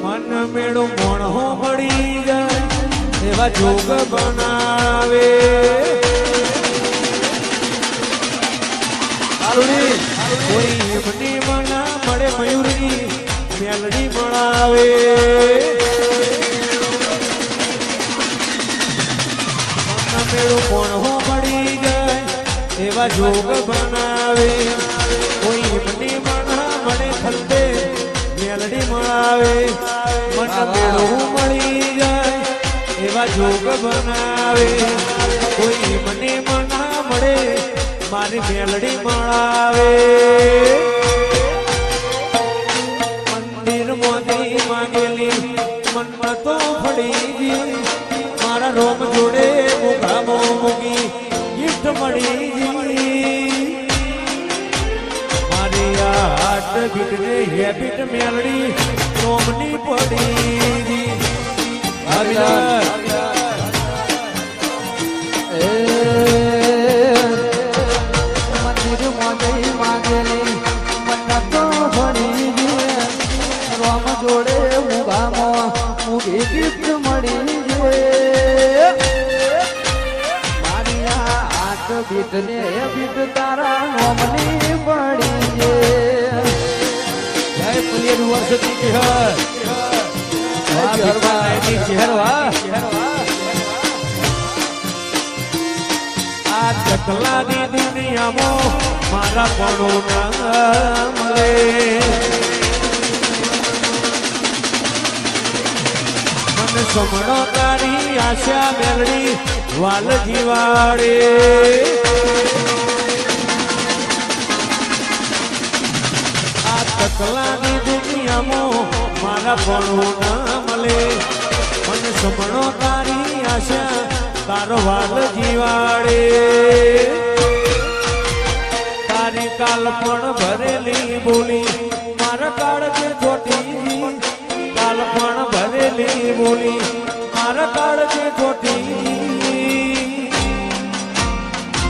મન મેળો મોણો મળી જાય એવા જોગ બનાવે કોઈ એમની મના મળે મયુરની મેલડી મળાવે મન મેળો મોણો મળી જાય એવા જોગ બનાવે કોઈ એમની મના મળે ખલતે મેલડી મળાવે મન મેળવું મળી જાય એવા જોગ બનાવે કોઈ મને મના મળે મારી મેલડી મળાવે મંદિર મોદી માંગેલી મનમાં તો ફળી મારા રોમ જોડે મુગામો મૂકી ગિફ્ટ મળી મારી હાટ બીટને હેબિટ મેલડી રોમની પડી મંદિર મોદી માંગેલી મન્નત તો ફળી રોમ જોડે મુગામો મૂકી ગિફ્ટ મળી મારી હાટ બીટને બીટ તારા રોમની પડી જય પલિયર વર્ષથી ચહેર આ ચકલાની દુનિયામાં મારા પણો ના મળે મને સમણો તારી આશા મેલડી વાલ જીવાડે આ ચકલાની દુનિયામાં મારા પણો ના મળે મને સમણો તારી આશા તારો વાલ જીવાડે તારી કાલ પણ ભરેલી બોલી મારા કાળજે ચોટી કાલ પણ ભરેલી બોલી મારા કાળજે ચોટી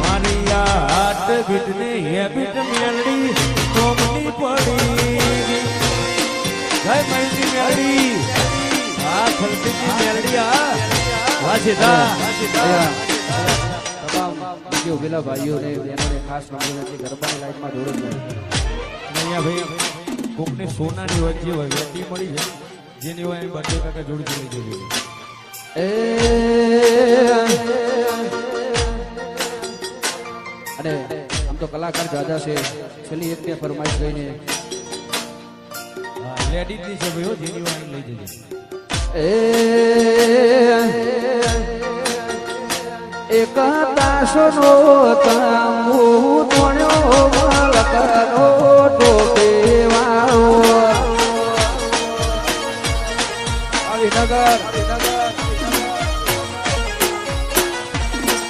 મારી હાટ બીટને હેબિટ મેલડી કોમની પડી જય મહેંદી મેલડી આ ખલતીની મેલડી આ વાસીદા તમામ બીજો પેલા ભાઈઓને બહેનોને ખાસ નંબર ગરબાની લાઈનમાં જોડે અહીંયા ભાઈ કોકને સોનાની વચ્ચે હોય વેટી મળી છે જેની હોય એની બર્થડે કાકા જોડી જોડી અને આમ તો કલાકાર જાજા છે છેલ્લી એકને ફરમાઈશ લઈને લેડીઝની છે ભાઈઓ જેની હોય લઈ જજો એક તાસનો તમુ તોણ્યો મલકનો ટોપે વાળો અવિનગર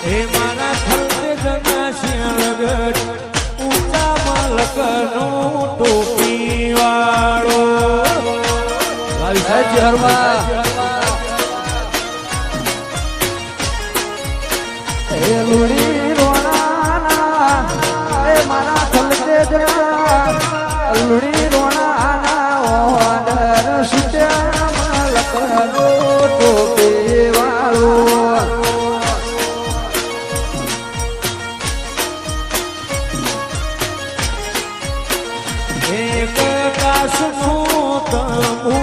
હે મારા ખલતે જના શિયાળગઢ ઊંચા મલકનો ટોપી વાળો હરમાં લુડી રોણાના એ મારા ખલતે જના લુડી રોણાના ઓડર સુટ્યા મલકનો ટોપે વાળો એક કાશનો તમુ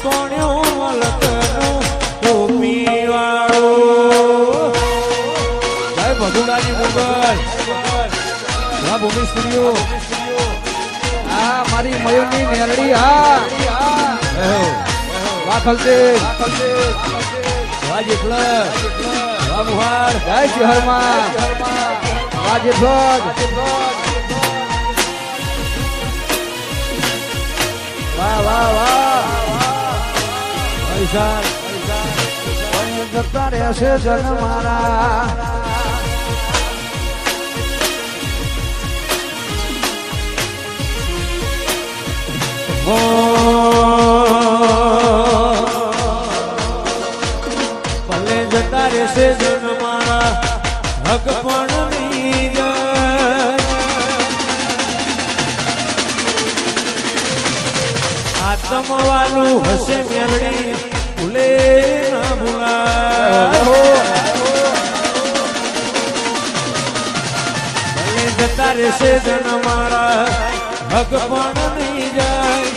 તોણ્યો મલકનો ટોપી વાળો જય ભગુડાની મોગલ ભૂમિ સ્ટુડિયો આ મારી મયુરની મેલડી હા વાહ ખલતે વાહ જેટલા વાહ મુહાર જય શહેરમાં વાહ જેઠોડ વાહ વાહ વાહ પૈસા જતા રહેશે જન મારા ભલે જતા રહેશે જન મારા હક પણ નહીં જાય આત્મવાલું હશે મેલડી ભૂલે ના ભૂલાય ભલે જતા રહેશે જન મારા હક પણ નહીં જાય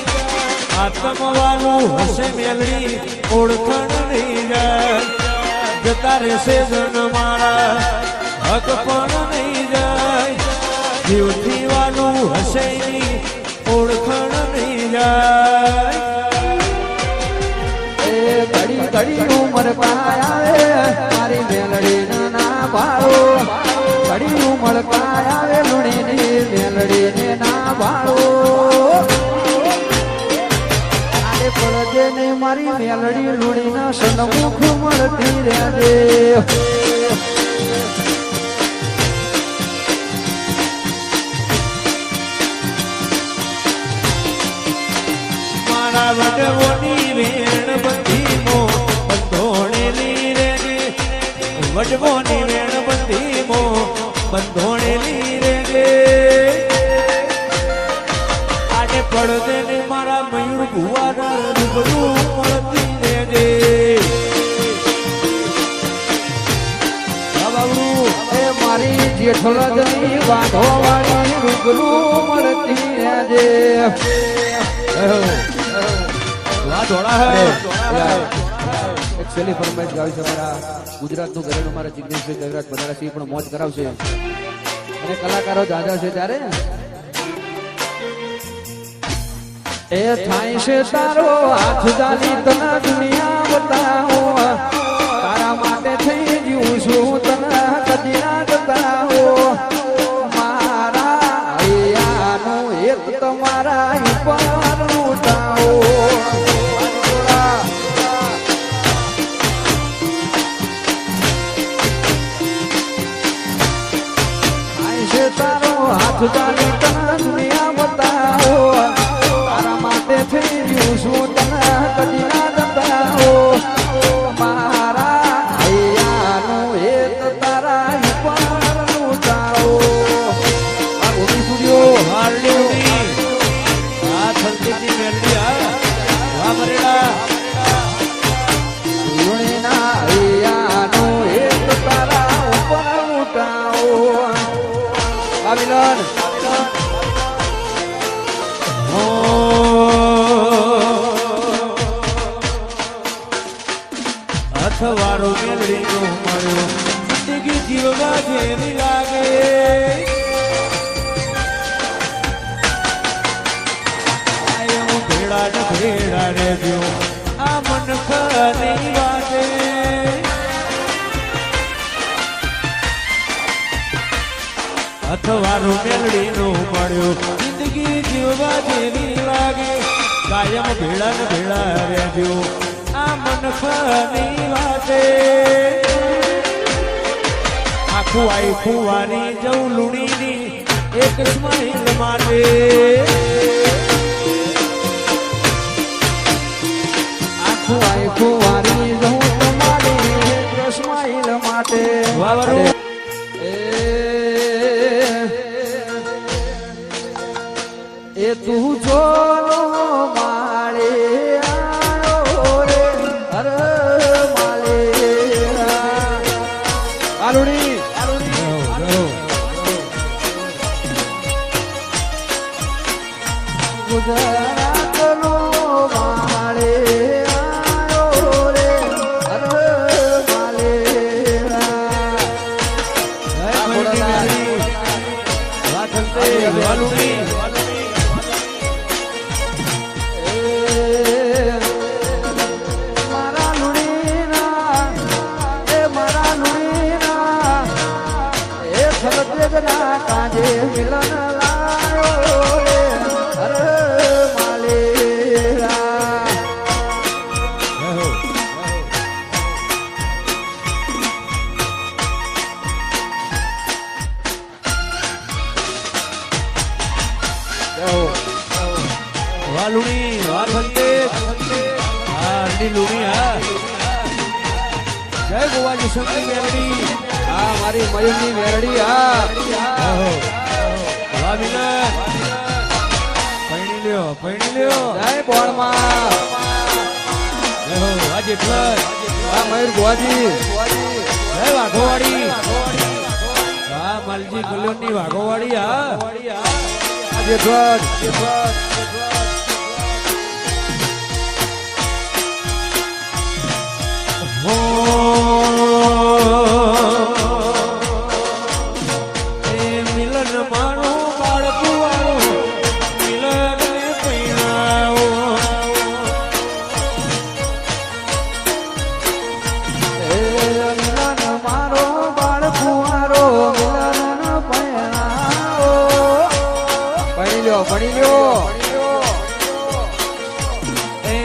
આત્મવાનું હશે મેલડી ઓળખણ નહીં જાય જતા રહેશે જન મારા હક પણ નહીં જાય જીવથી વાનું હશે ની ઓળખણ નહીં જાય એ ઘડી ઘડી ઉમર પાયા મારી મેલડી ના ભાળો ઘડી ઉમર પાયા લુણી ની મેલડી ને ના ભાળો આને પડજે ને મારી મેલડી લુણી ના સન્મુખ મળતી રહેજે મારા વડવોની વેણ બંધીમો બંધોણેલી રેગે વડવોની વેણ બંધીમો બંધોણેલી રેગે આને પડદે ને મારા મયુર ભુવાના રૂબરૂ મળતી રેગે એ મારી જેઠલજની વાંધો વાળી રૂબરૂ મળતી રહેજે એક છેલ્લી ફરમાઈશ ગાવી છે અમારા ગુજરાતનું ઘરેણું અમારા જિગ્નેશભાઈ જયરાજ પધારાસિંહ પણ મોજ કરાવશે અને કલાકારો જાજા છે ત્યારે એ થાય છે તારો હાથ જાની તને દુનિયા બતાવો તારા માટે થઈ જીવું છું તને કદી ના બતાવો મારા હૈયાનું એક તમારા ઉપર લૂંટાવો તારો હાથ તારી તને દુનિયા બતાવો તારા માટે થઈ રહ્યું છું તને કદી ના બતાવો મારા હૈયાનું એક તારા ઉપર લૂંટાવો આ ગોપી સ્ટુડિયો હારલી આ થલતીની મેલડી આ મરેડા લુણીના હૈયાનું એક તારા ઉપર લૂંટાવો મિલન અથવારો મેલડી નો મળ્યો જિંદગી જીવવા જેવી લાગે આયો ભેળા ને ભેળા રેજો આ મન ખરી વાગે અથવારો મેલડી નો મળ્યો જિંદગી જીવવા જેવી લાગે કાયમ ભેળા ને ભેળા રહેજો આ મન ખરી વાતે આખું આખું વારી જવું લુણીની એક સ્માઈલ માટે આખું આખું વારી જવું તમારી એક સ્માઈલ માટે વાવરું એ તું જોલો માળે આયો રે હર માળે આલુડી ગુજરાતનો માળે આયો રે હર માળે મારા લુણીના એ મારા લુણીના એ ફરજના કાજે મિલન લાયો રે હર માલેરા વાલુણી વાલવંતે આરડી લુણી હા જય ગોવાજી સંગી મેલડી આ મારી મયુરની મેરડી હા વામીના પૈણી લ્યો જય બોળમાં જેઠર આ મયુર ગોવાજી જય વાઘોવાડી હા માલજી કલ્યોણની વાઘોવાડી હા આ જેઠવટ હો એ મિલન મારું બાળકું વાળું મિલન ને પૈણાવો એ મિલન મારો બાળ કુંવારો મિલન પૈણાવો પડી લ્યો એ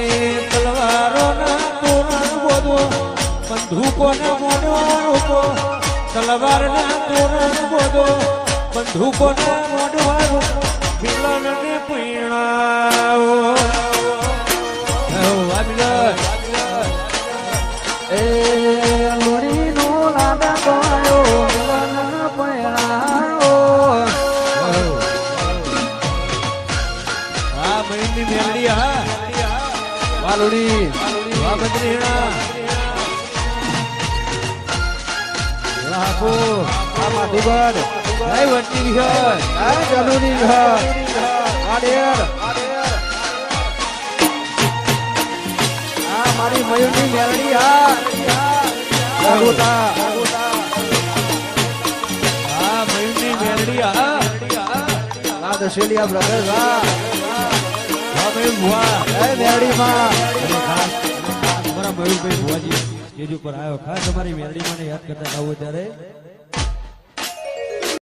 તલવારો ના તોરણ બોધો બંદૂકો ના મોઢવારો તલવાર ના તોરણ બોધો બંદૂકો ના મોઢવારો મિલન ને પૈણાવો આ મિલન એ લોડીનો લાડા પાયો મિલન પૈણાવો હા મહિની મેલડી હા વાલુડી વાહ બદ્રીણા રાહપો આ માધુગઢ જય વંટી વિહર આ જનુની ઘર આડેર આ મારી મયુરની મેલડી હા ભગોતા હા મહિની મેલડી હા આ દશેલિયા બ્રધર હા હા મયુર ભુવા એ મેલડી માં તમારા મયુરભાઈ ભુવાજી સ્ટેજ ઉપર આવ્યો ખાસ અમારી મેલડી મને યાદ કરતા આવું ત્યારે